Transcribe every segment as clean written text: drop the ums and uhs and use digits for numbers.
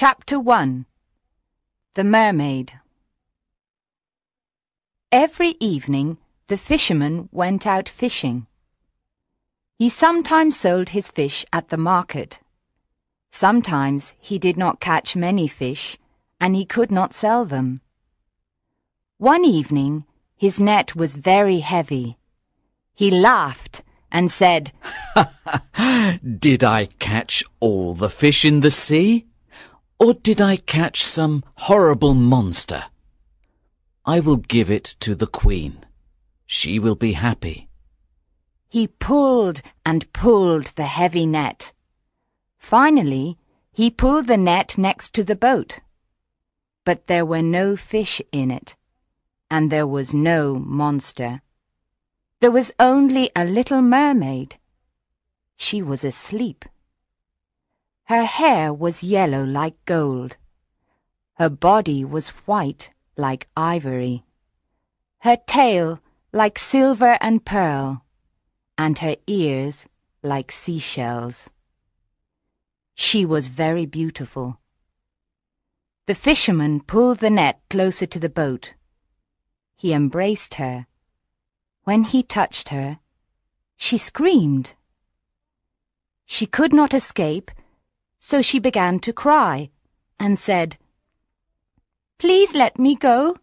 Chapter 1. The Mermaid. Every evening the fisherman went out fishing. He sometimes sold his fish at the market. Sometimes he did not catch many fish, and he could not sell them. One evening his net was very heavy. He laughed and said, "Did I catch all the fish in the sea? Or did I catch some horrible monster? I will give it to the Queen. She will be happy." He pulled and pulled the heavy net. Finally, he pulled the net next to the boat. But there were no fish in it, and there was no monster. There was only a little mermaid. She was asleep. Her hair was yellow like gold. Her body was white like ivory. Her tail like silver and pearl, and her ears like seashells. She was very beautiful. The fisherman pulled the net closer to the boat. He embraced her. When he touched her, she screamed. She could not escape, so she began to cry and said, "Please let me go.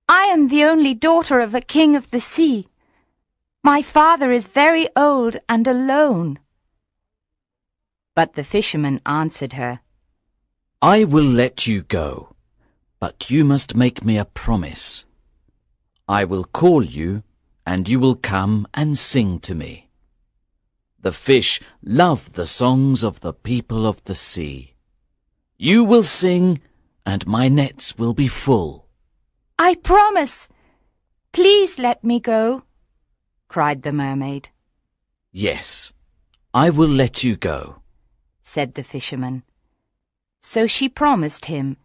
I am the only daughter of a king of the sea. My father is very old and alone." But the fisherman answered her, "I will let you go, but you must make me a promise. I will call you, and you will come and sing to me. The fish love the songs of the people of the sea. You will sing, and my nets will be full." "I promise. Please let me go," cried the mermaid. "Yes, I will let you go," said the fisherman. So she promised him,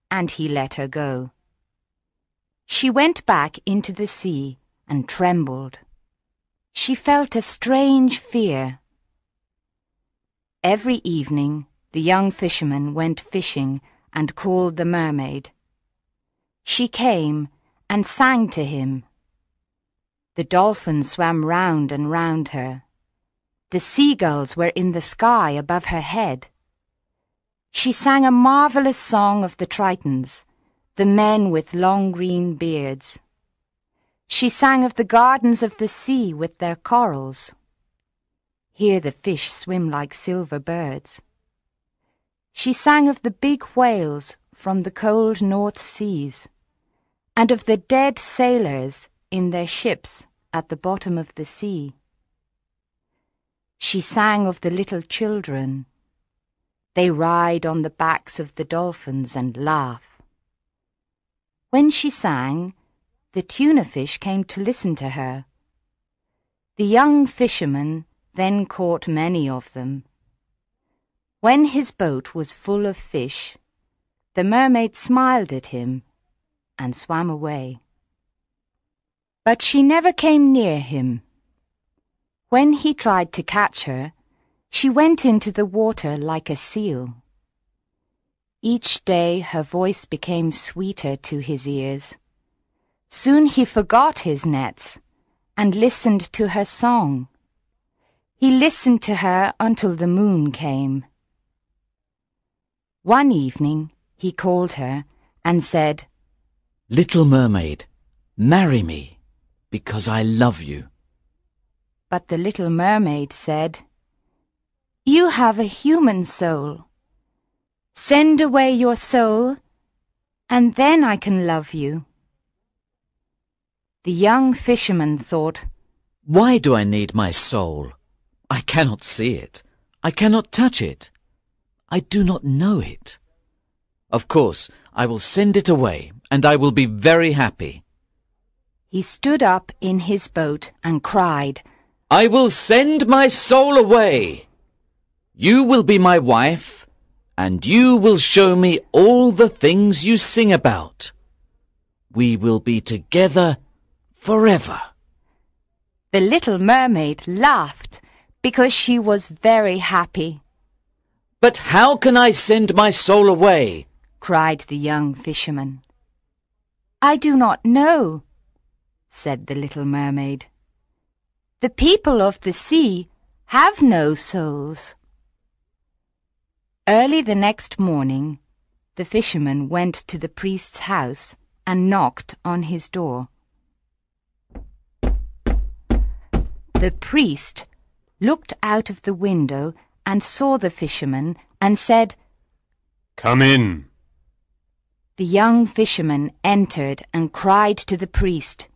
and he let her go. She went back into the sea and trembled. She felt a strange fear. Every evening the young fisherman went fishing and called the mermaid. She came and sang to him. The dolphins swam round and round her. The seagulls were in the sky above her head. She sang a marvelous song of the Tritons, the men with long green beards. She sang of the gardens of the sea with their corals. Here the fish swim like silver birds. She sang of the big whales from the cold North Seas, and of the dead sailors in their ships at the bottom of the sea. She sang of the little children. They ride on the backs of the dolphins and laugh. When she sang, the tuna fish came to listen to her. The young fisherman then caught many of them. When his boat was full of fish, the mermaid smiled at him and swam away. But she never came near him. When he tried to catch her, she went into the water like a seal. Each day her voice became sweeter to his ears. Soon he forgot his nets and listened to her song. He listened to her until the moon came. One evening he called her and said, "Little mermaid, marry me, because I love you." But the little mermaid said, "You have a human soul. Send away your soul, and then I can love you." The young fisherman thought, "Why do I need my soul? I cannot see it. I cannot touch it. I do not know it. Of course, I will send it away, and I will be very happy." He stood up in his boat and cried, "I will send my soul away. You will be my wife, and you will show me all the things you sing about. We will be together forever." The little mermaid laughed because she was very happy. But how can I send my soul away? cried the young fisherman. I do not know, said the little mermaid. The people of the sea have no souls. Early the next morning, the fisherman went to the priest's house and knocked on his door. The priest looked out of the window and saw the fisherman and said, "Come in." The young fisherman entered and cried to the priest,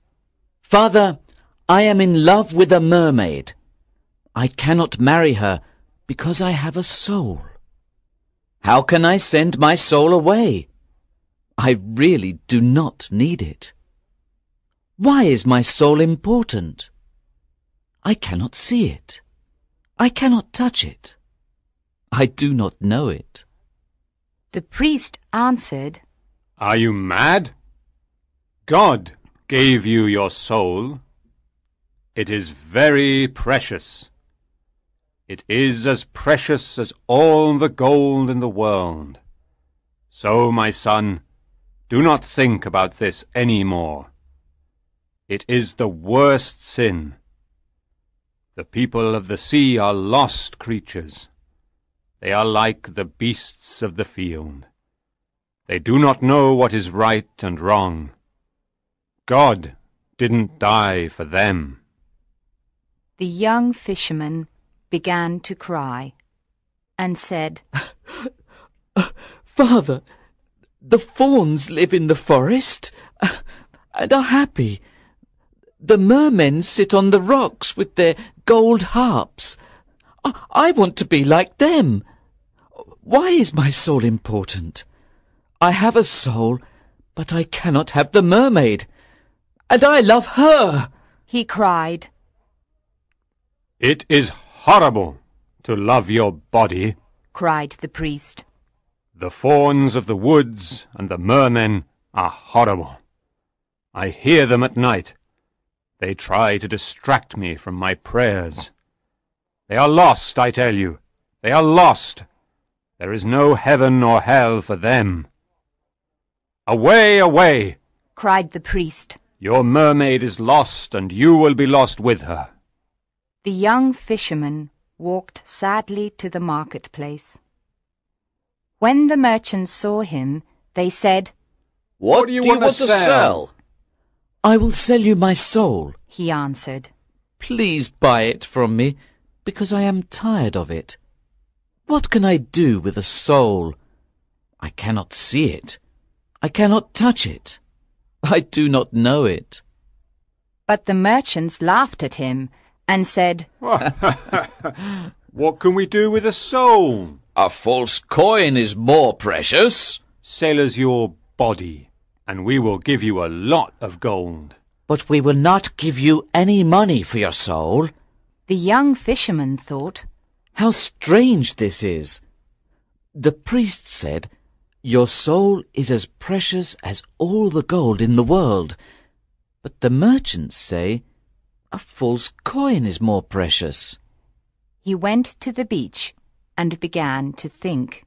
Father, I am in love with a mermaid. I cannot marry her because I have a soul. How can I send my soul away? I really do not need it. Why is my soul important? I cannot see it. I cannot touch it. I do not know it. The priest answered, Are you mad? God gave you your soul. It is very precious. It is as precious as all the gold in the world. So, my son, do not think about this any more. It is the worst sin. The people of the sea are lost creatures. They are like the beasts of the field. They do not know what is right and wrong. God didn't die for them. The young fisherman began to cry and said, Father, the fawns live in the forest and are happy. The mermen sit on the rocks with their gold harps. I want to be like them. Why is my soul important? I have a soul, but I cannot have the mermaid. And I love her, he cried. It is horrible to love your body, cried the priest. The fawns of the woods and the mermen are horrible. I hear them at night. They try to distract me from my prayers. They are lost, I tell you. They are lost. There is no heaven or hell for them. Away, away, cried the priest. Your mermaid is lost, and you will be lost with her. The young fisherman walked sadly to the marketplace. When the merchants saw him, they said, What do you want to sell? I will sell you my soul, he answered. Please buy it from me, because I am tired of it. What can I do with a soul? I cannot see it. I cannot touch it. I do not know it. But the merchants laughed at him and said, What can we do with a soul? A false coin is more precious. Sell us your body, and we will give you a lot of gold. But we will not give you any money for your soul. The young fisherman thought, How strange this is. The priest said, Your soul is as precious as all the gold in the world. But the merchants say, A false coin is more precious. He went to the beach and began to think.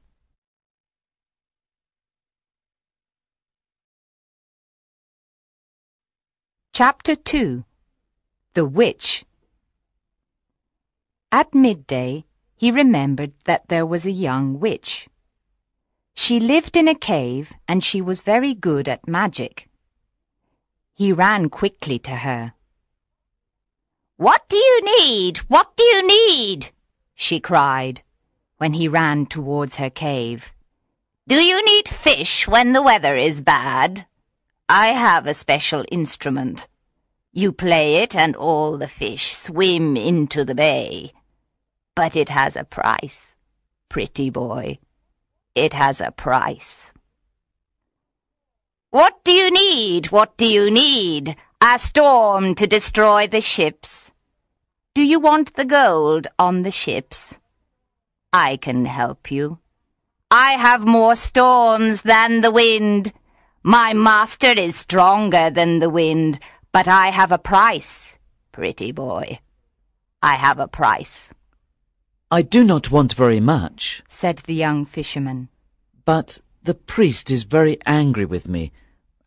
Chapter 2. The Witch. At midday, he remembered that there was a young witch. She lived in a cave, and she was very good at magic. He ran quickly to her. "What do you need? What do you need?" she cried, when he ran towards her cave. "Do you need fish when the weather is bad? I have a special instrument. You play it and all the fish swim into the bay. But it has a price, pretty boy. It has a price." "What do you need? What do you need? A storm to destroy the ships. Do you want the gold on the ships? I can help you. I have more storms than the wind. My master is stronger than the wind, but I have a price, pretty boy. I have a price." I do not want very much, said the young fisherman. but the priest is very angry with me,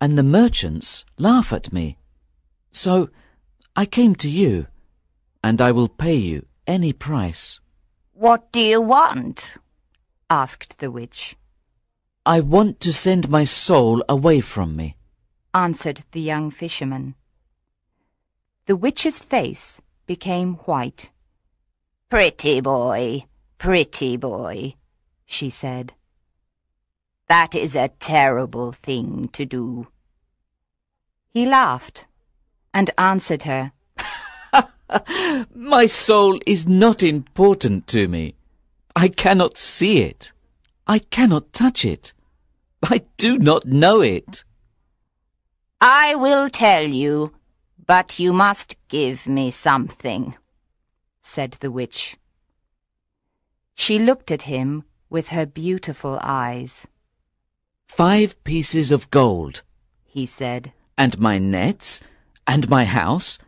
and the merchants laugh at me. So I came to you, and I will pay you any price. What do you want? Asked the witch. I want to send my soul away from me, answered the young fisherman. The witch's face became white. Pretty boy, she said. That is a terrible thing to do. He laughed and answered her, My soul is not important to me. I cannot see it. I cannot touch it. I do not know it. I will tell you, but you must give me something, said the witch. She looked at him with her beautiful eyes. 5 pieces of gold, he said, and my nets, and my house,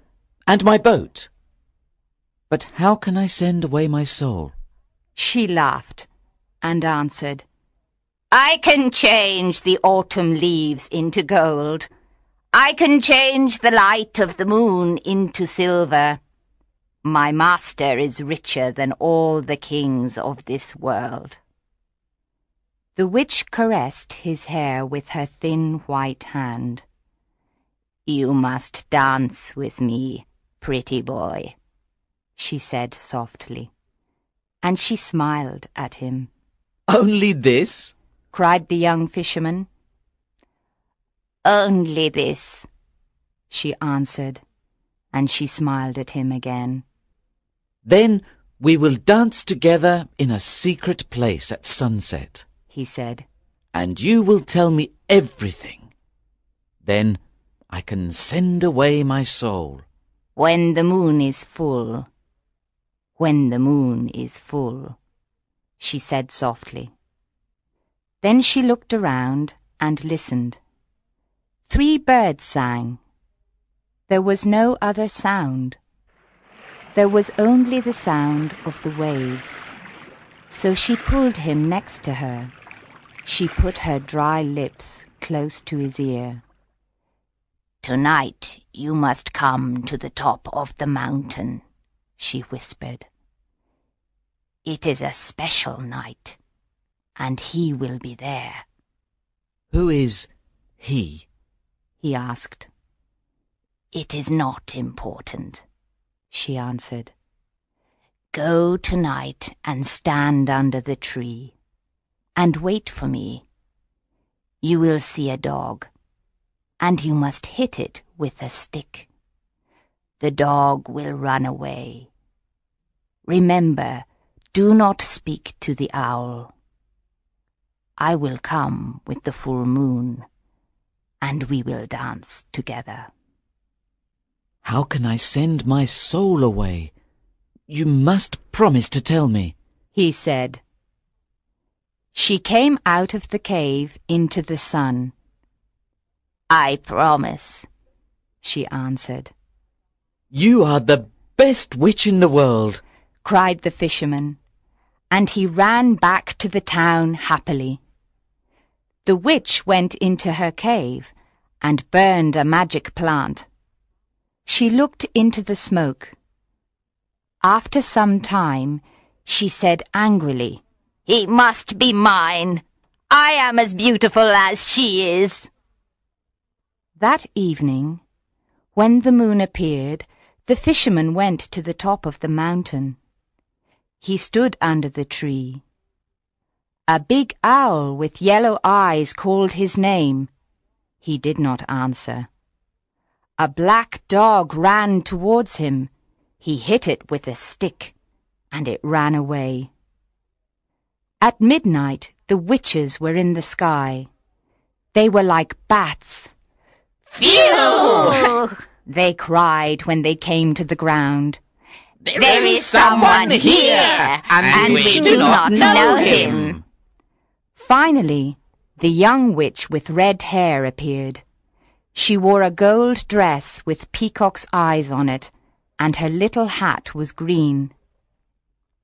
and my boat. But how can I send away my soul? She laughed and answered, I can change the autumn leaves into gold. I can change the light of the moon into silver. My master is richer than all the kings of this world. The witch caressed his hair with her thin white hand. You must dance with me, pretty boy, she said softly, and she smiled at him. Only this? Cried the young fisherman. Only this, she answered, and she smiled at him again. Then we will dance together in a secret place at sunset, he said, and you will tell me everything. Then I can send away my soul. When the moon is full, when the moon is full, she said softly. Then she looked around and listened. 3 birds sang. There was no other sound. There was only the sound of the waves. So she pulled him next to her. She put her dry lips close to his ear. Tonight you must come to the top of the mountain, she whispered. It is a special night, and he will be there. Who is he? He asked. It is not important, she answered. Go tonight and stand under the tree, and wait for me. You will see a dog, and you must hit it with a stick. The dog will run away. Remember, do not speak to the owl. I will come with the full moon, and we will dance together. How can I send my soul away? You must promise to tell me, he said. She came out of the cave into the sun. I promise, she answered. You are the best witch in the world, cried the fisherman, and he ran back to the town happily. The witch went into her cave and burned a magic plant. She looked into the smoke. After some time, she said angrily, He must be mine. I am as beautiful as she is. That evening, when the moon appeared, the fisherman went to the top of the mountain. He stood under the tree. A big owl with yellow eyes called his name. He did not answer. A black dog ran towards him. He hit it with a stick, and it ran away. At midnight, the witches were in the sky. They were like bats. Phew! They cried when they came to the ground. There is someone here, and we do not know him. Finally, the young witch with red hair appeared. She wore a gold dress with peacock's eyes on it, and her little hat was green.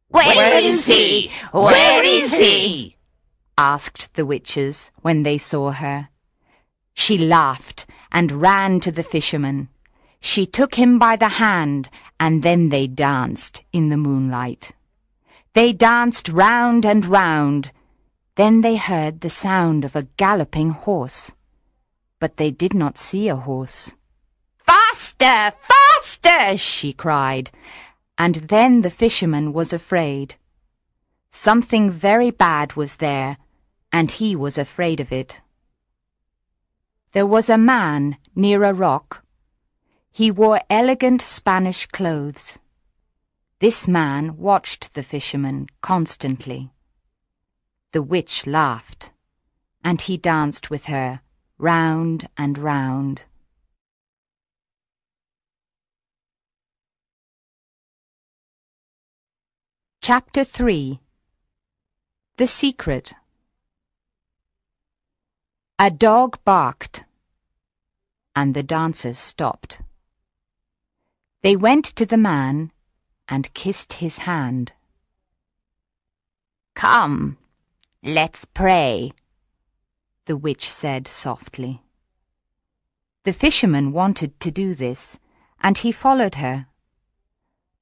Where Where is he? Where is he? asked the witches when they saw her. She laughed and ran to the fisherman. She took him by the hand, and then they danced in the moonlight. They danced round and round. Then they heard the sound of a galloping horse. But they did not see a horse. "Faster! Faster!" she cried. And then the fisherman was afraid. Something very bad was there, and he was afraid of it. There was a man near a rock. He wore elegant Spanish clothes. This man watched the fisherman constantly. The witch laughed, and he danced with her round and round. Chapter 3. The Secret. A dog barked, and the dancers stopped. They went to the man and kissed his hand. "Come, let's pray," the witch said softly. The fisherman wanted to do this, and he followed her.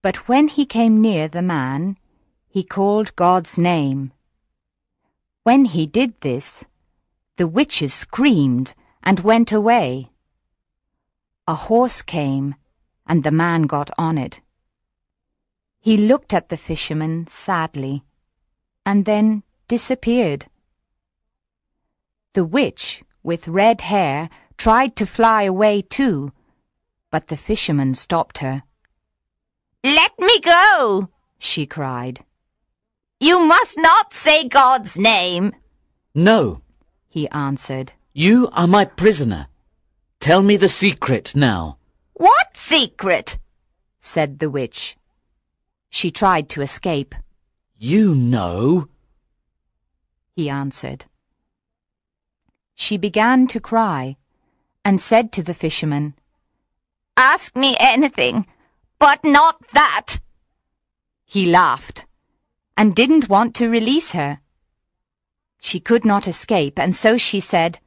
But when he came near the man, he called God's name. When he did this, the witches screamed and went away. A horse came, and the man got on it. He looked at the fisherman sadly, and then disappeared. The witch, with red hair, tried to fly away too, but the fisherman stopped her. "Let me go!" she cried. "You must not say God's name." No, he answered. you are my prisoner. Tell me the secret now. "What secret?" said the witch. She tried to escape. You know, he answered. She began to cry and said to the fisherman, "Ask me anything, but not that." He laughed and didn't want to release her. She could not escape, and so she said,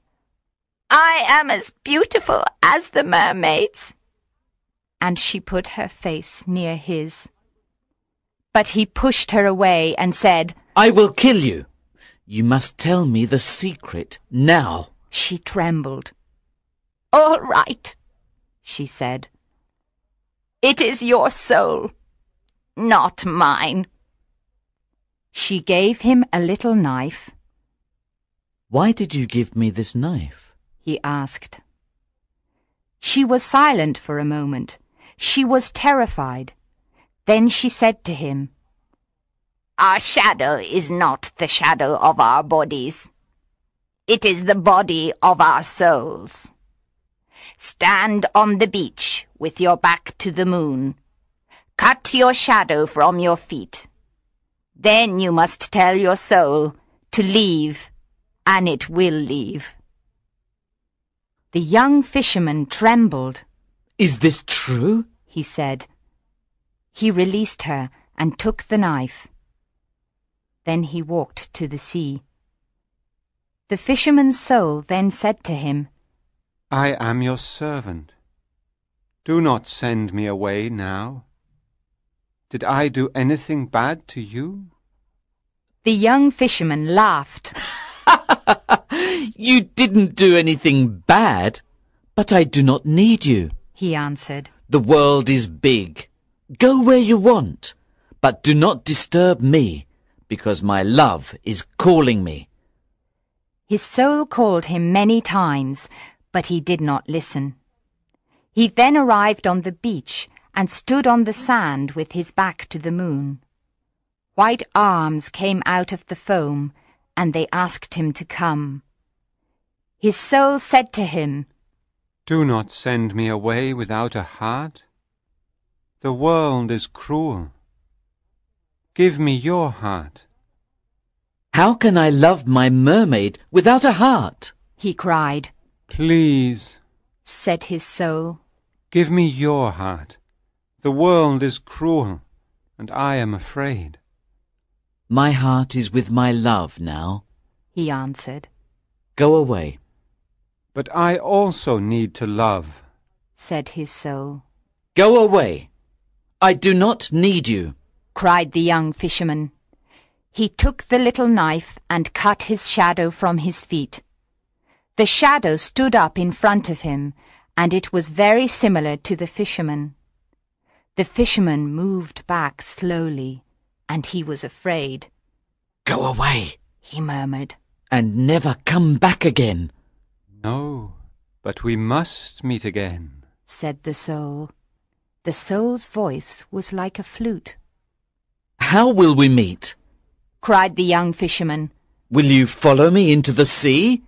"I am as beautiful as the mermaids." And she put her face near his. But he pushed her away and said, I will kill you. You must tell me the secret now. She trembled. "All right," she said. "It is your soul, not mine." She gave him a little knife. Why did you give me this knife? He asked. She was silent for a moment. She was terrified. Then she said to him, "Our shadow is not the shadow of our bodies. It is the body of our souls. Stand on the beach with your back to the moon. Cut your shadow from your feet. Then you must tell your soul to leave, and it will leave." The young fisherman trembled. Is this true? He said. He released her and took the knife. Then he walked to the sea. The fisherman's soul then said to him, I am your servant. Do not send me away now. Did I do anything bad to you? The young fisherman laughed. You didn't do anything bad, but I do not need you. He answered. The world is big. Go where you want, but do not disturb me, because my love is calling me. His soul called him many times, but he did not listen. He then arrived on the beach and stood on the sand with his back to the moon. White arms came out of the foam, and they asked him to come. His soul said to him, Do not send me away without a heart. The world is cruel. Give me your heart. How can I love my mermaid without a heart? He cried. Please, said his soul. Give me your heart. The world is cruel, and I am afraid. My heart is with my love now, he answered. Go away. But I also need to love, said his soul. Go away. I do not need you, cried the young fisherman. He took the little knife and cut his shadow from his feet. The shadow stood up in front of him, and it was very similar to the fisherman. The fisherman moved back slowly, and he was afraid. Go away, he murmured, and never come back again. No, but we must meet again, said the soul. The soul's voice was like a flute. How will we meet? cried the young fisherman. Will you follow me into the sea?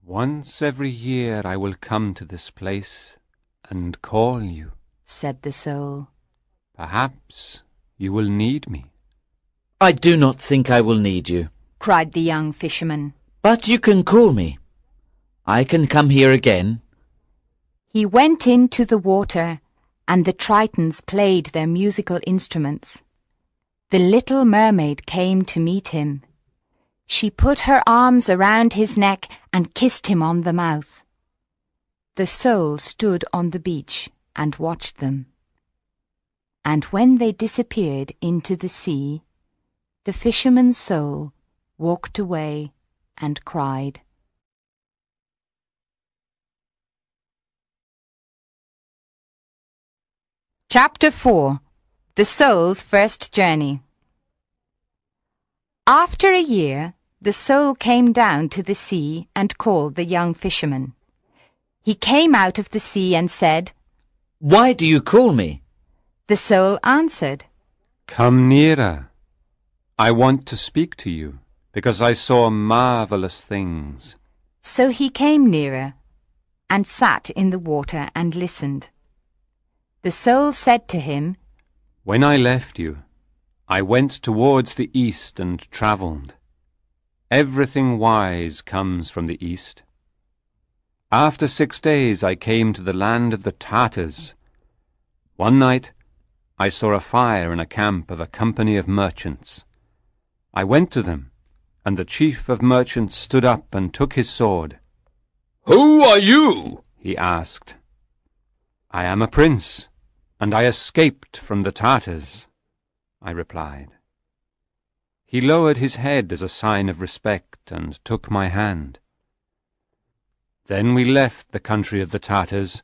Once every year I will come to this place and call you, said the soul. Perhaps you will need me. I do not think I will need you, cried the young fisherman. But you can call me. I can come here again. He went into the water, and the tritons played their musical instruments. The little mermaid came to meet him. She put her arms around his neck and kissed him on the mouth. The soul stood on the beach and watched them. And when they disappeared into the sea, the fisherman's soul walked away and cried. Chapter 4. The Soul's First Journey. After a year, the soul came down to the sea and called the young fisherman. He came out of the sea and said, Why do you call me? The soul answered, Come nearer. I want to speak to you, because I saw marvelous things. So he came nearer and sat in the water and listened. The soul said to him, When I left you, I went towards the east and travelled. Everything wise comes from the east. After 6 days I came to the land of the Tartars. One night I saw a fire in a camp of a company of merchants. I went to them, and the chief of merchants stood up and took his sword. Who are you? He asked. I am a prince, and I escaped from the Tartars, I replied. He lowered his head as a sign of respect and took my hand. Then we left the country of the Tartars,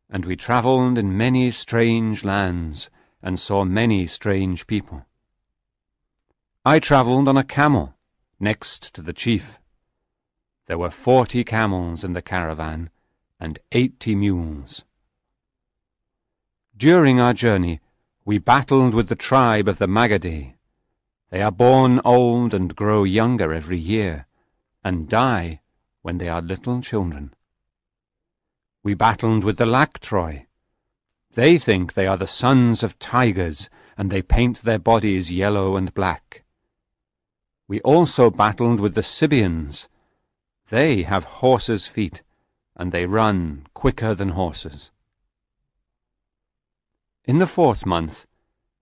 and we travelled in many strange lands and saw many strange people. I travelled on a camel next to the chief. There were 40 camels in the caravan and 80 mules. During our journey, we battled with the tribe of the Magadhi. They are born old and grow younger every year, and die when they are little children. We battled with the Laktroi. They think they are the sons of tigers, and they paint their bodies yellow and black. We also battled with the Sibians. They have horses' feet, and they run quicker than horses. In the 4th month,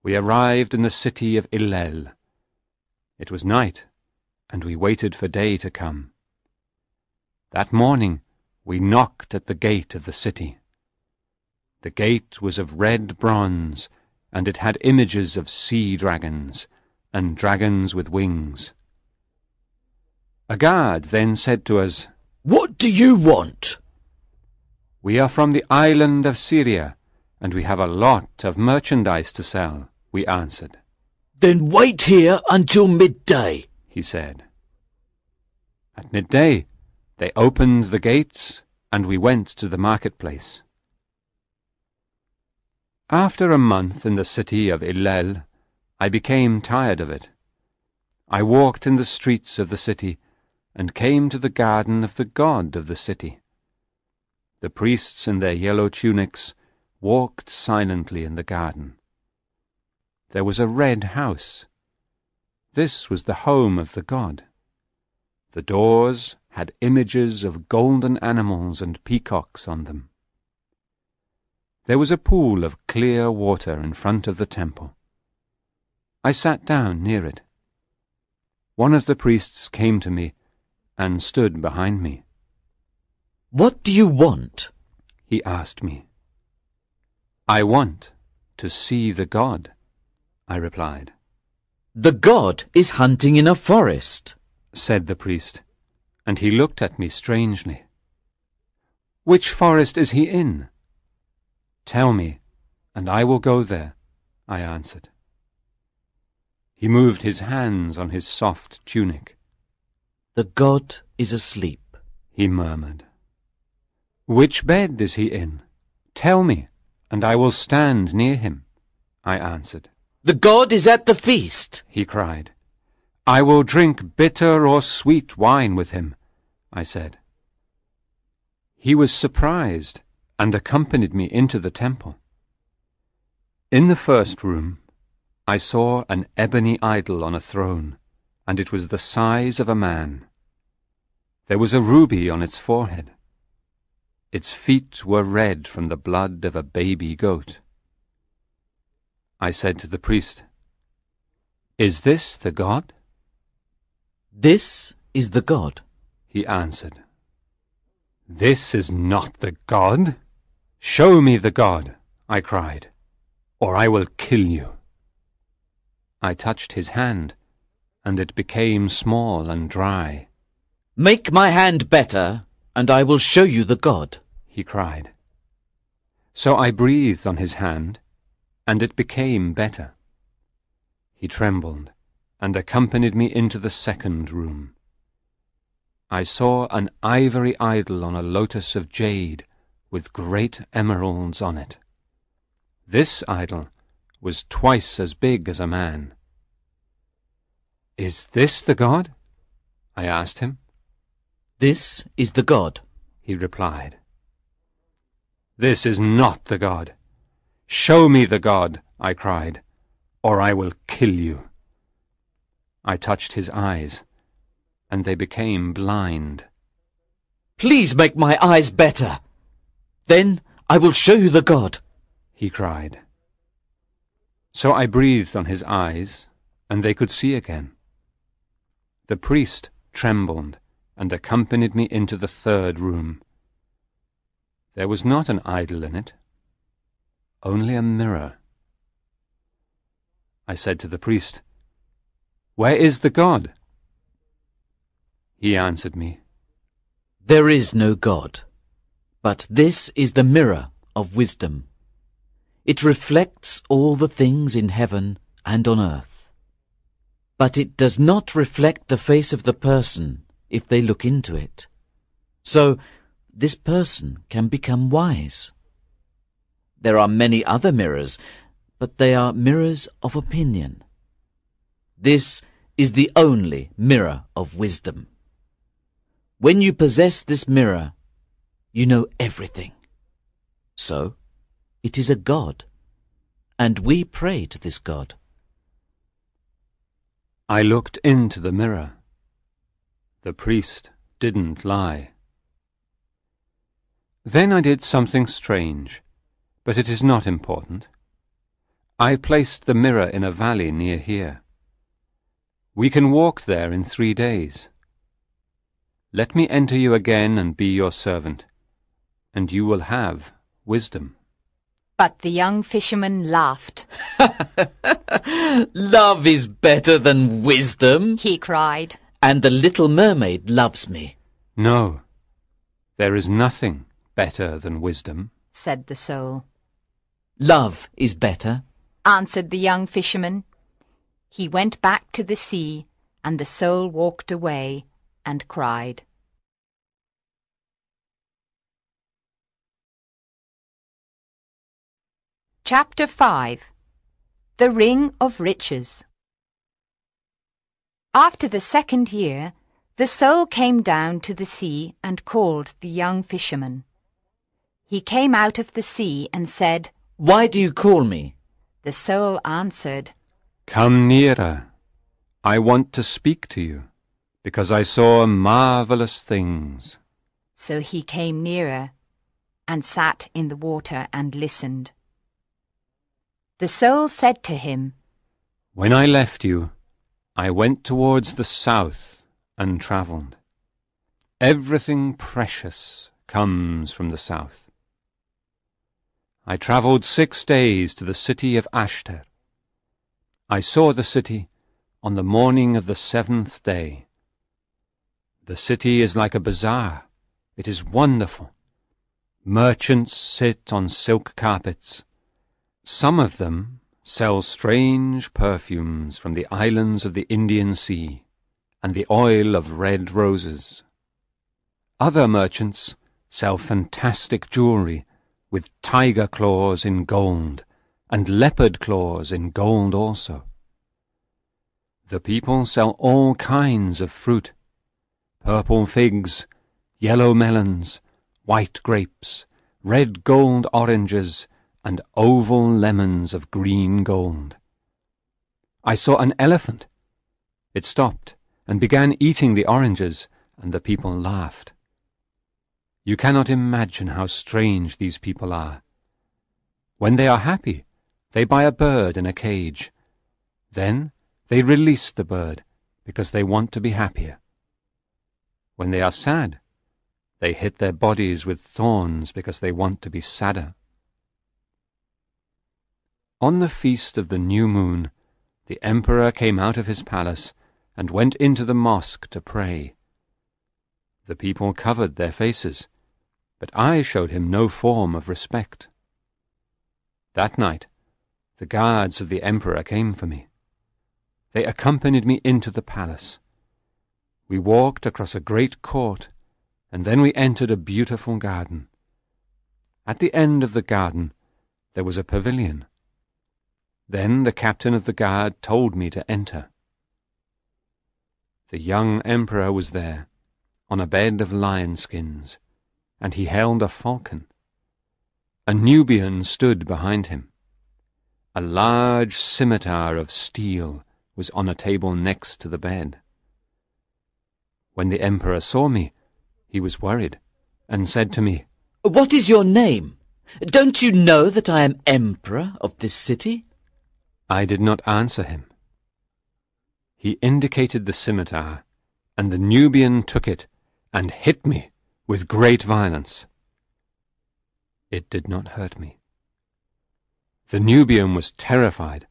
we arrived in the city of Illel. It was night, and we waited for day to come. That morning, we knocked at the gate of the city. The gate was of red bronze, and it had images of sea dragons, and dragons with wings. A guard then said to us, What do you want? We are from the island of Syria, and we have a lot of merchandise to sell, we answered. Then wait here until midday, he said. At midday, they opened the gates, and we went to the marketplace. After a month in the city of Illel, I became tired of it. I walked in the streets of the city, and came to the garden of the god of the city. The priests in their yellow tunics walked silently in the garden. There was a red house. This was the home of the god. The doors had images of golden animals and peacocks on them. There was a pool of clear water in front of the temple. I sat down near it. one of the priests came to me and stood behind me. "What do you want?" He asked me. "I want to see the god," I replied. "The god is hunting in a forest," said the priest, and he looked at me strangely. "Which forest is he in?" "Tell me, and I will go there," I answered. He moved his hands on his soft tunic. "The god is asleep," he murmured. "Which bed is he in? Tell me, and I will stand near him," I answered. "The god is at the feast," he cried. "I will drink bitter or sweet wine with him," I said. He was surprised and accompanied me into the temple. In the first room, I saw an ebony idol on a throne, and it was the size of a man. There was a ruby on its forehead. Its feet were red from the blood of a baby goat. I said to the priest, "Is this the god?" "This is the god," he answered. "This is not the god. Show me the god," I cried, "or I will kill you." I touched his hand, and it became small and dry. "Make my hand better, and I will show you the god," he cried. So I breathed on his hand, and it became better. He trembled and accompanied me into the second room. I saw an ivory idol on a lotus of jade with great emeralds on it. This idol was twice as big as a man. "Is this the god?" I asked him. "This is the god," he replied. "This is not the god. Show me the god," I cried, "or I will kill you." I touched his eyes, and they became blind. "Please make my eyes better. Then I will show you the god," he cried. So I breathed on his eyes, and they could see again. The priest trembled and accompanied me into the third room. There was not an idol in it, only a mirror. I said to the priest, "Where is the god?" He answered me, "There is no god, but this is the mirror of wisdom. It reflects all the things in heaven and on earth. But it does not reflect the face of the person if they look into it. So this person can become wise. There are many other mirrors, but they are mirrors of opinion. This is the only mirror of wisdom. When you possess this mirror, you know everything. So it is a god, and we pray to this god." I looked into the mirror. The priest didn't lie. Then I did something strange, but it is not important. I placed the mirror in a valley near here. We can walk there in 3 days. Let me enter you again and be your servant, and you will have wisdom. But the young fisherman laughed. "Love is better than wisdom," he cried. "and the little mermaid loves me." "No, there is nothing better than wisdom," said the soul. "Love is better," answered the young fisherman. He went back to the sea, and the soul walked away and cried. Chapter 5. The Ring of Riches. After the second year, the soul came down to the sea and called the young fisherman. He came out of the sea and said, "Why do you call me?" The soul answered, "Come nearer. I want to speak to you, because I saw marvelous things." So he came nearer and sat in the water and listened. The soul said to him, "When I left you, I went towards the south and travelled. Everything precious comes from the south. I travelled 6 days to the city of Ashter. I saw the city on the morning of the 7th day. The city is like a bazaar. It is wonderful. Merchants sit on silk carpets. Some of them sell strange perfumes from the islands of the Indian Sea and the oil of red roses. Other merchants sell fantastic jewelry with tiger claws in gold and leopard claws in gold also. The people sell all kinds of fruit: purple figs, yellow melons, white grapes, red gold oranges, and oval lemons of green gold. I saw an elephant. It stopped and began eating the oranges, and the people laughed. You cannot imagine how strange these people are. When they are happy, they buy a bird in a cage. Then they release the bird because they want to be happier. When they are sad, they hit their bodies with thorns because they want to be sadder. On the feast of the new moon, the emperor came out of his palace and went into the mosque to pray. The people covered their faces, but I showed him no form of respect. That night, the guards of the emperor came for me. They accompanied me into the palace. We walked across a great court, and then we entered a beautiful garden. At the end of the garden, there was a pavilion. Then the captain of the guard told me to enter. The young emperor was there, on a bed of lion skins, and he held a falcon. A Nubian stood behind him. A large scimitar of steel was on a table next to the bed. When the emperor saw me, he was worried, and said to me, "What is your name? Don't you know that I am emperor of this city?" I did not answer him. He indicated the scimitar, and the Nubian took it and hit me with great violence. It did not hurt me. The Nubian was terrified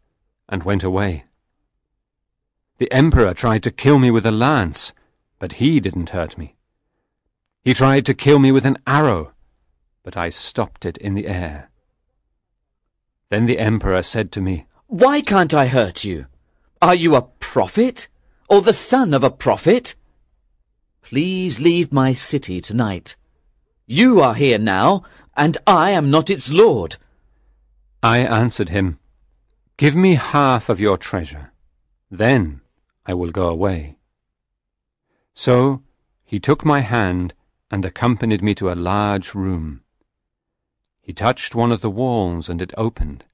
and went away. The emperor tried to kill me with a lance, but he didn't hurt me. He tried to kill me with an arrow, but I stopped it in the air. Then the emperor said to me, "Why can't I hurt you? Are you a prophet, or the son of a prophet? Please leave my city tonight. You are here now, and I am not its lord." I answered him, "Give me half of your treasure, then I will go away." So he took my hand and accompanied me to a large room. He touched one of the walls, and it opened.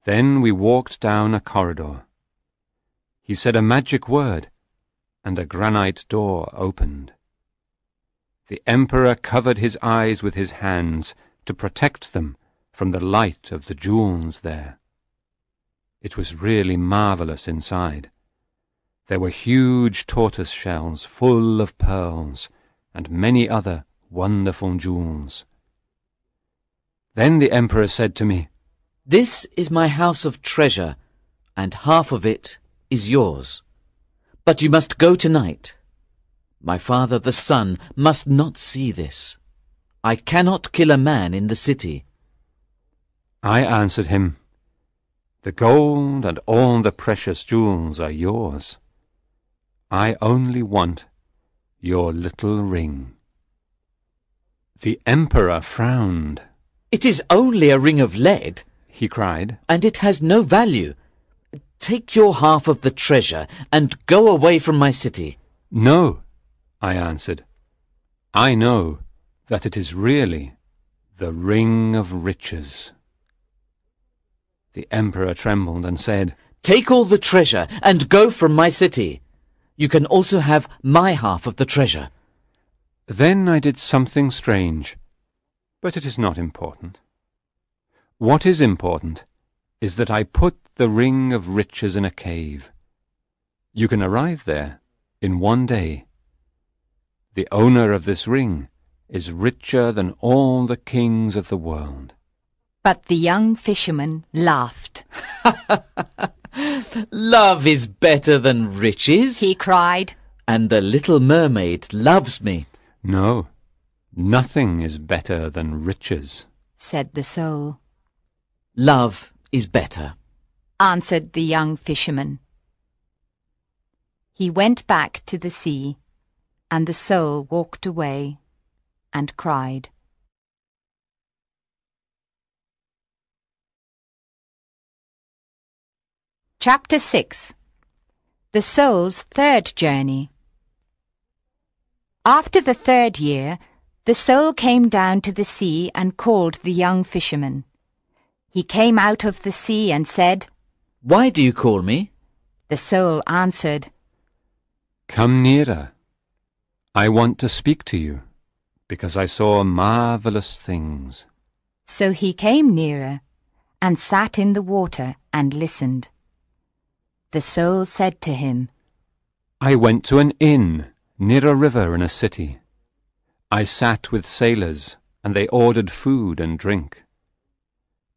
Then we walked down a corridor. He said a magic word, and a granite door opened. The emperor covered his eyes with his hands to protect them from the light of the jewels there. It was really marvelous inside. There were huge tortoise shells full of pearls, and many other wonderful jewels. Then the emperor said to me, "This is my house of treasure, and half of it is yours. But you must go tonight. My father the sun must not see this. I cannot kill a man in the city." I answered him, "The gold and all the precious jewels are yours. I only want your little ring." The emperor frowned. "It is only a ring of lead," he cried, "and it has no value. Take your half of the treasure and go away from my city." "No," I answered. "I know that it is really the ring of riches." The emperor trembled and said, "Take all the treasure and go from my city. You can also have my half of the treasure." Then I did something strange, but it is not important. What is important is that I put the ring of riches in a cave. You can arrive there in one day. The owner of this ring is richer than all the kings of the world. But the young fisherman laughed. Love is better than riches, He cried. and the little mermaid loves me. No, nothing is better than riches. Said the soul. Love is better. Answered the young fisherman. He went back to the sea, and the soul walked away and cried. Chapter 6. The Soul's Third Journey. After the 3rd year, the soul came down to the sea and called the young fisherman. He came out of the sea and said, Why do you call me? The soul answered, Come nearer. I want to speak to you, because I saw marvelous things. So he came nearer and sat in the water and listened. The soul said to him, I went to an inn near a river in a city. I sat with sailors, and they ordered food and drink.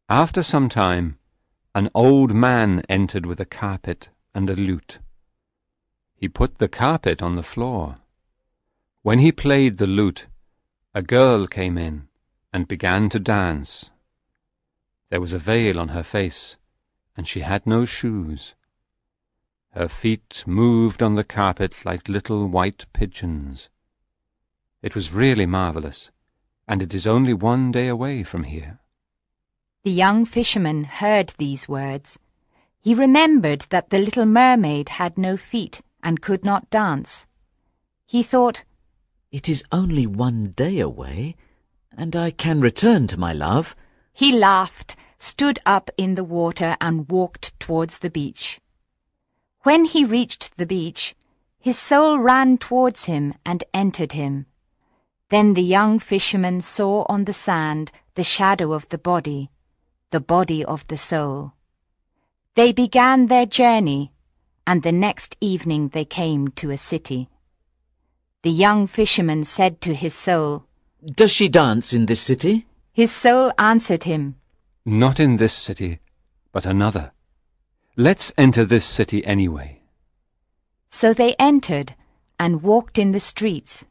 After some time, an old man entered with a carpet and a lute. He put the carpet on the floor. When he played the lute, a girl came in and began to dance. There was a veil on her face, and she had no shoes. Her feet moved on the carpet like little white pigeons. It was really marvelous, and it is only one day away from here. The young fisherman heard these words. He remembered that the little mermaid had no feet and could not dance. He thought, It is only one day away, and I can return to my love. He laughed, stood up in the water and walked towards the beach. When he reached the beach, his soul ran towards him and entered him. Then the young fisherman saw on the sand the shadow of the body of the soul. They began their journey, and the next evening they came to a city. The young fisherman said to his soul, Does she dance in this city? His soul answered him, Not in this city, but another. Let's enter this city anyway. So they entered and walked in the streets.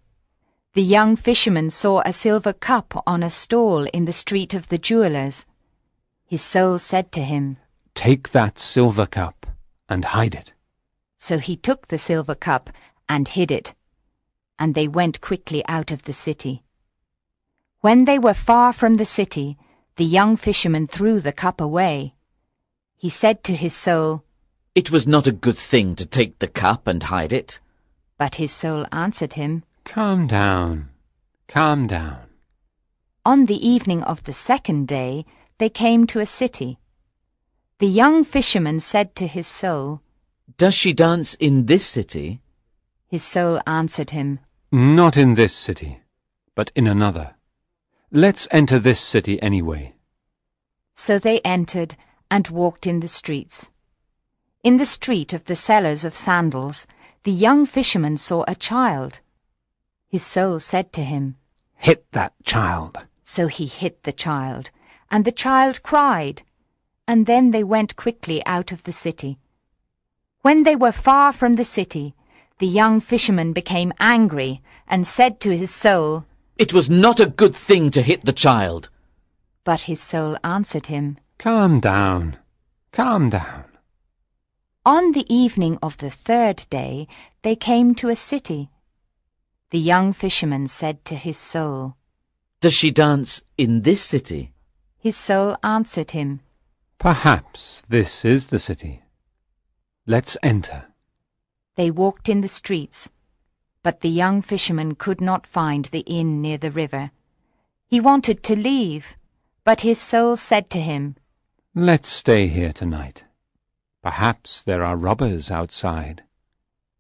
The young fisherman saw a silver cup on a stall in the street of the jewelers. His soul said to him, Take that silver cup and hide it. So he took the silver cup and hid it, and they went quickly out of the city. When they were far from the city, the young fisherman threw the cup away. He said to his soul, It was not a good thing to take the cup and hide it. But his soul answered him, Calm down, calm down. On the evening of the 2nd day, they came to a city. The young fisherman said to his soul, Does she dance in this city? His soul answered him, Not in this city, but in another. Let's enter this city anyway. So they entered and walked in the streets. In the street of the sellers of sandals, the young fisherman saw a child. His soul said to him, Hit that child. So he hit the child, and the child cried, and then they went quickly out of the city. When they were far from the city, the young fisherman became angry and said to his soul, It was not a good thing to hit the child. But his soul answered him, Calm down, calm down. On the evening of the 3rd day, they came to a city. The young fisherman said to his soul, Does she dance in this city? His soul answered him, Perhaps this is the city. Let's enter. They walked in the streets, but the young fisherman could not find the inn near the river. He wanted to leave, but his soul said to him, Let's stay here tonight. Perhaps there are robbers outside.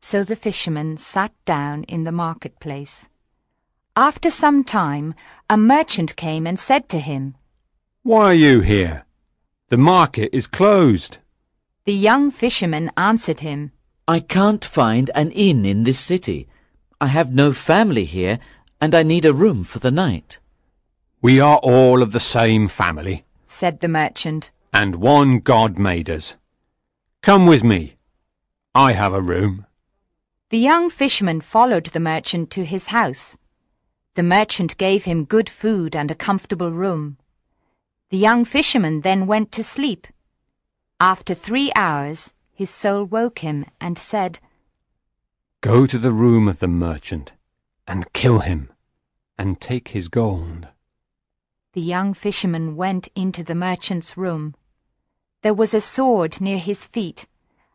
So the fisherman sat down in the marketplace. After some time, a merchant came and said to him, Why are you here? The market is closed. The young fisherman answered him, I can't find an inn in this city. I have no family here, and I need a room for the night." "We are all of the same family, said the merchant. and one God made us. Come with me. I have a room." The young fisherman followed the merchant to his house. The merchant gave him good food and a comfortable room. The young fisherman then went to sleep. After 3 hours, his soul woke him and said, "Go to the room of the merchant, and kill him, and take his gold." The young fisherman went into the merchant's room. There was a sword near his feet,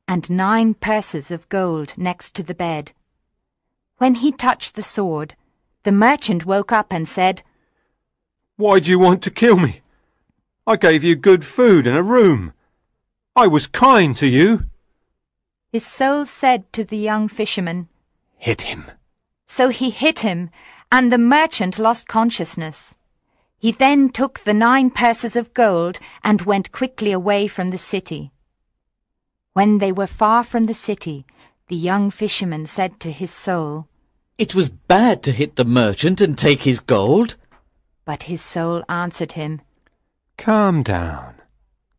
and 9 purses of gold next to the bed. When he touched the sword, the merchant woke up and said, "Why do you want to kill me? I gave you good food and a room. I was kind to you." His soul said to the young fisherman, "Hit him." So he hit him, and the merchant lost consciousness. He then took the 9 purses of gold and went quickly away from the city. When they were far from the city, the young fisherman said to his soul, "It was bad to hit the merchant and take his gold." But his soul answered him, "Calm down.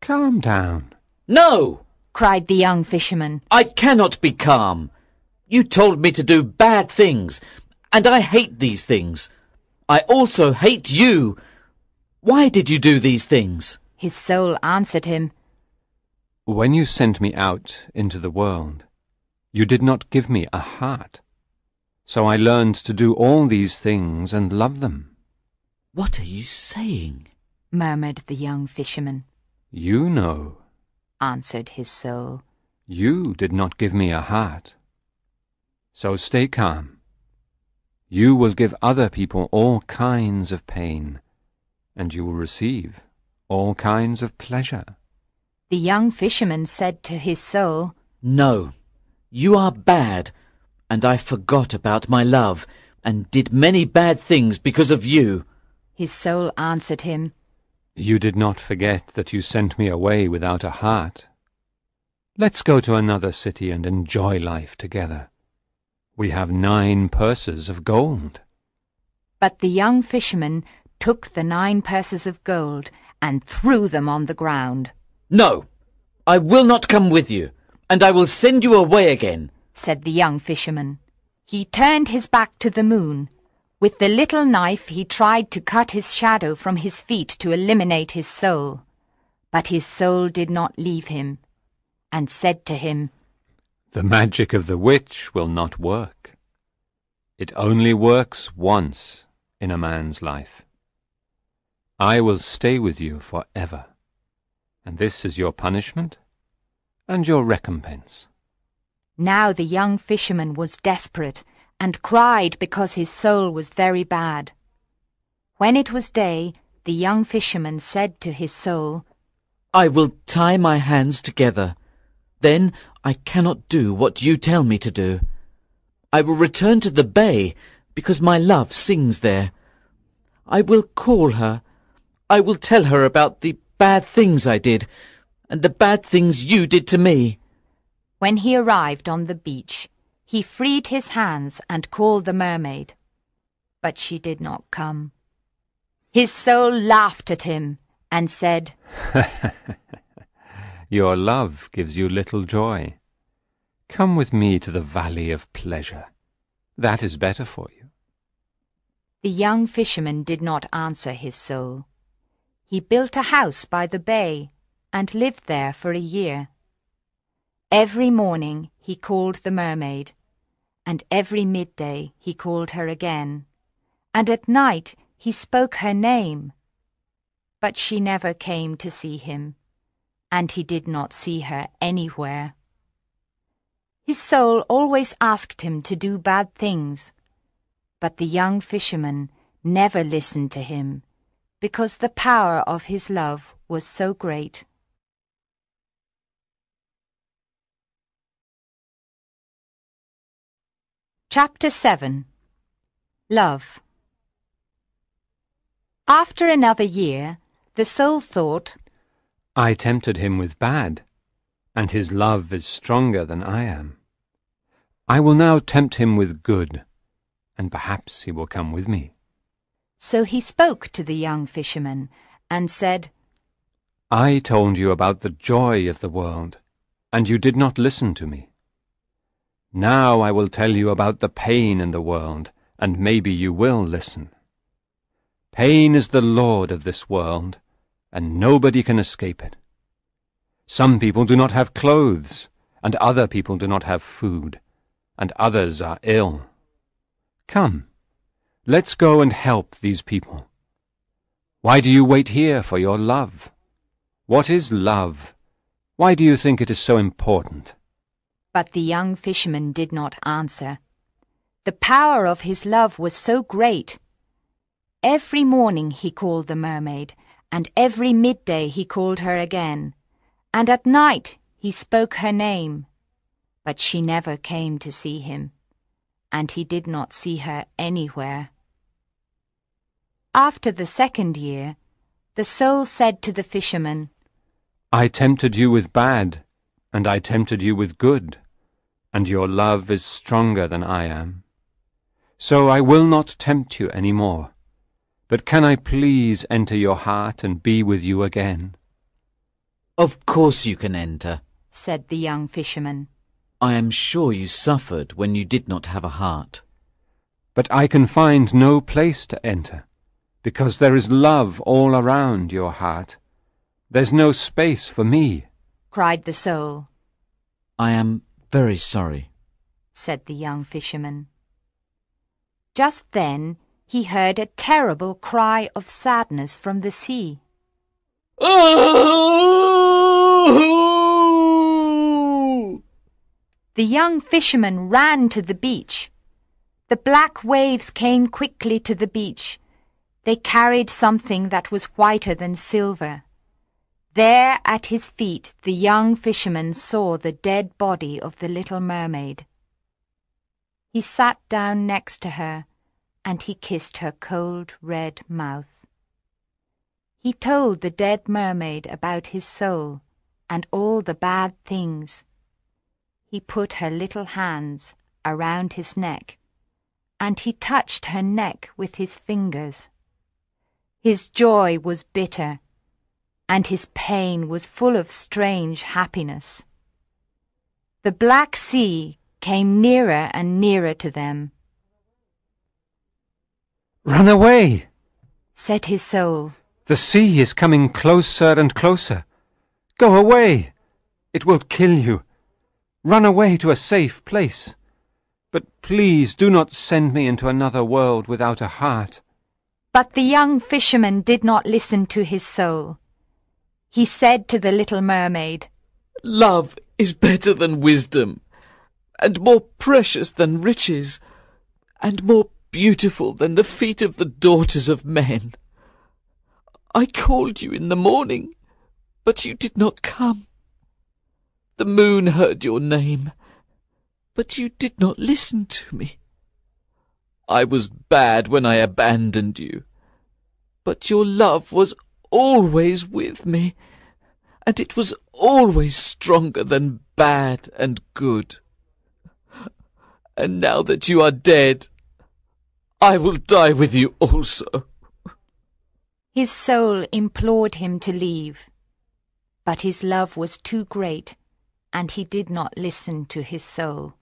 Calm down." "No!" cried the young fisherman. "I cannot be calm. You told me to do bad things, and I hate these things. I also hate you. Why did you do these things?" His soul answered him, "When you sent me out into the world, you did not give me a heart. So I learned to do all these things and love them." "What are you saying?" murmured the young fisherman. "You know," answered his soul. "you did not give me a heart. So stay calm. You will give other people all kinds of pain, and you will receive all kinds of pleasure." The young fisherman said to his soul, "No, you are bad, and I forgot about my love, and did many bad things because of you." His soul answered him, "You did not forget that you sent me away without a heart. Let's go to another city and enjoy life together. We have 9 purses of gold." But the young fisherman took the 9 purses of gold and threw them on the ground. "No, I will not come with you, and I will send you away again," said the young fisherman. He turned his back to the moon. With the little knife he tried to cut his shadow from his feet to eliminate his soul. But his soul did not leave him, and said to him, "The magic of the witch will not work. It only works once in a man's life. I will stay with you forever, and this is your punishment and your recompense." Now the young fisherman was desperate and cried because his soul was very bad. When it was day, the young fisherman said to his soul, "I will tie my hands together. Then I cannot do what you tell me to do. I will return to the bay, because my love sings there. I will call her. I will tell her about the bad things I did, and the bad things you did to me." When he arrived on the beach, he freed his hands and called the mermaid. But she did not come. His soul laughed at him and said, "Your love gives you little joy. Come with me to the valley of pleasure. That is better for you." The young fisherman did not answer his soul. He built a house by the bay and lived there for a year. Every morning he called the mermaid, and every midday he called her again, and at night he spoke her name. But she never came to see him, and he did not see her anywhere. His soul always asked him to do bad things, but the young fisherman never listened to him, because the power of his love was so great. Chapter 7. Love. After another year, the soul thought, "I tempted him with bad, and his love is stronger than I am. I will now tempt him with good, and perhaps he will come with me. So he spoke to the young fisherman and said, I told you about the joy of the world, and you did not listen to me. Now I will tell you about the pain in the world, and maybe you will listen. Pain is the lord of this world, and nobody can escape it. Some people do not have clothes, and other people do not have food, and others are ill. Come, let's go and help these people. Why do you wait here for your love? What is love? Why do you think it is so important? But the young fisherman did not answer. The power of his love was so great. Every morning he called the mermaid, and every midday he called her again, and at night he spoke her name. But she never came to see him, and he did not see her anywhere. After the second year, the soul said to the fisherman, I tempted you with bad, and I tempted you with good, and your love is stronger than I am. So I will not tempt you any more. But can I please enter your heart and be with you again? Of course you can enter, said the young fisherman. I am sure you suffered when you did not have a heart. But I can find no place to enter, because there is love all around your heart. There's no space for me, cried the soul. I am very sorry, said the young fisherman. Just then he heard a terrible cry of sadness from the sea. Oh! The young fisherman ran to the beach. The black waves came quickly to the beach. They carried something that was whiter than silver. There at his feet the young fisherman saw the dead body of the little mermaid. He sat down next to her, and he kissed her cold red mouth. He told the dead mermaid about his soul and all the bad things. He put her little hands around his neck, and he touched her neck with his fingers. His joy was bitter, and his pain was full of strange happiness. The black sea came nearer and nearer to them. Run away, said his soul. The sea is coming closer and closer. Go away, it will kill you. Run away to a safe place. But please do not send me into another world without a heart. But the young fisherman did not listen to his soul. He said to the little mermaid, Love is better than wisdom, and more precious than riches, and more beautiful than the feet of the daughters of men. I called you in the morning, but you did not come. The moon heard your name, but you did not listen to me. I was bad when I abandoned you, but your love was always with me, and it was always stronger than bad and good. And now that you are dead, I will die with you also. His soul implored him to leave, but his love was too great, and he did not listen to his soul.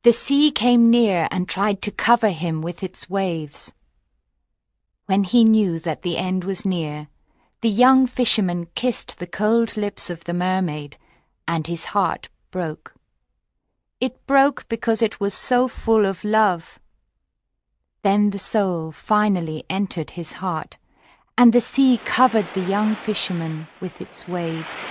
The sea came near and tried to cover him with its waves. When he knew that the end was near, the young fisherman kissed the cold lips of the mermaid, and his heart broke. It broke because it was so full of love. Then the soul finally entered his heart, and the sea covered the young fisherman with its waves.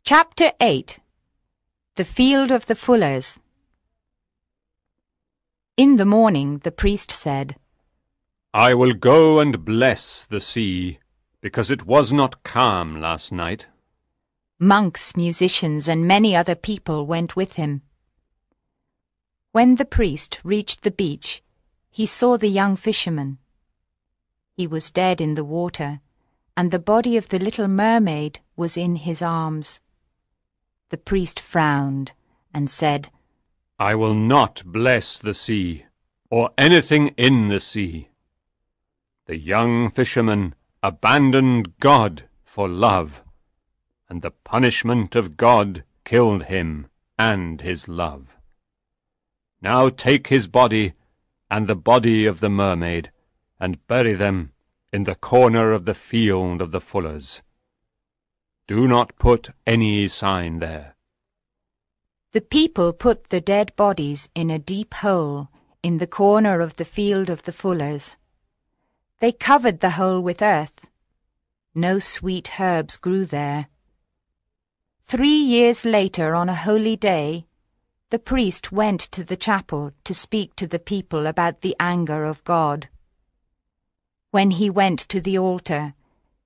Chapter 8. The Field of the Fullers. In the morning the priest said, I will go and bless the sea, because it was not calm last night. Monks, musicians, and many other people went with him. When the priest reached the beach, he saw the young fisherman. He was dead in the water, and the body of the little mermaid was in his arms. The priest frowned and said, I will not bless the sea, or anything in the sea. The young fisherman abandoned God for love, and the punishment of God killed him and his love. Now take his body and the body of the mermaid, and bury them in the corner of the field of the fullers. Do not put any sign there. The people put the dead bodies in a deep hole in the corner of the field of the fullers. They covered the hole with earth. No sweet herbs grew there. 3 years later, on a holy day, the priest went to the chapel to speak to the people about the anger of God. When he went to the altar,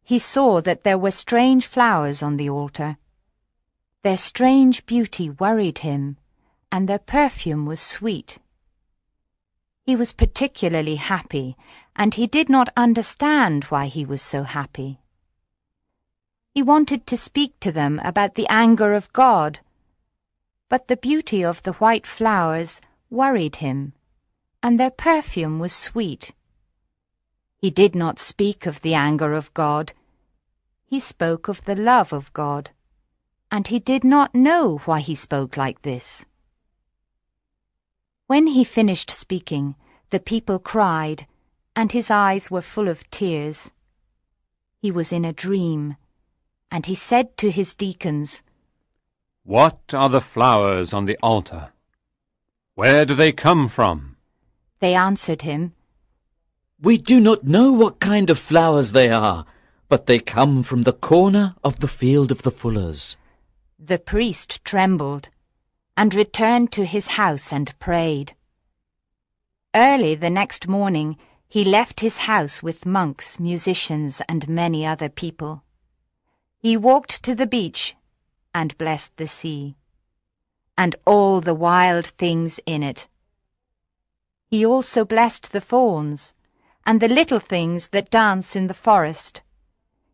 he saw that there were strange flowers on the altar. Their strange beauty worried him, and their perfume was sweet. He was particularly happy, and he did not understand why he was so happy. He wanted to speak to them about the anger of God, but the beauty of the white flowers worried him, and their perfume was sweet. He did not speak of the anger of God. He spoke of the love of God, and he did not know why he spoke like this. When he finished speaking, the people cried, and his eyes were full of tears. He was in a dream, and he said to his deacons, What are the flowers on the altar? Where do they come from? They answered him, We do not know what kind of flowers they are, but they come from the corner of the field of the fullers. The priest trembled, and returned to his house and prayed. Early the next morning he left his house with monks, musicians, and many other people. He walked to the beach and blessed the sea, and all the wild things in it. He also blessed the fawns, and the little things that dance in the forest.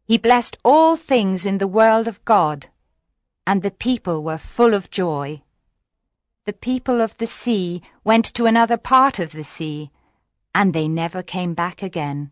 He blessed all things in the world of God, and the people were full of joy. The people of the sea went to another part of the sea, and they never came back again.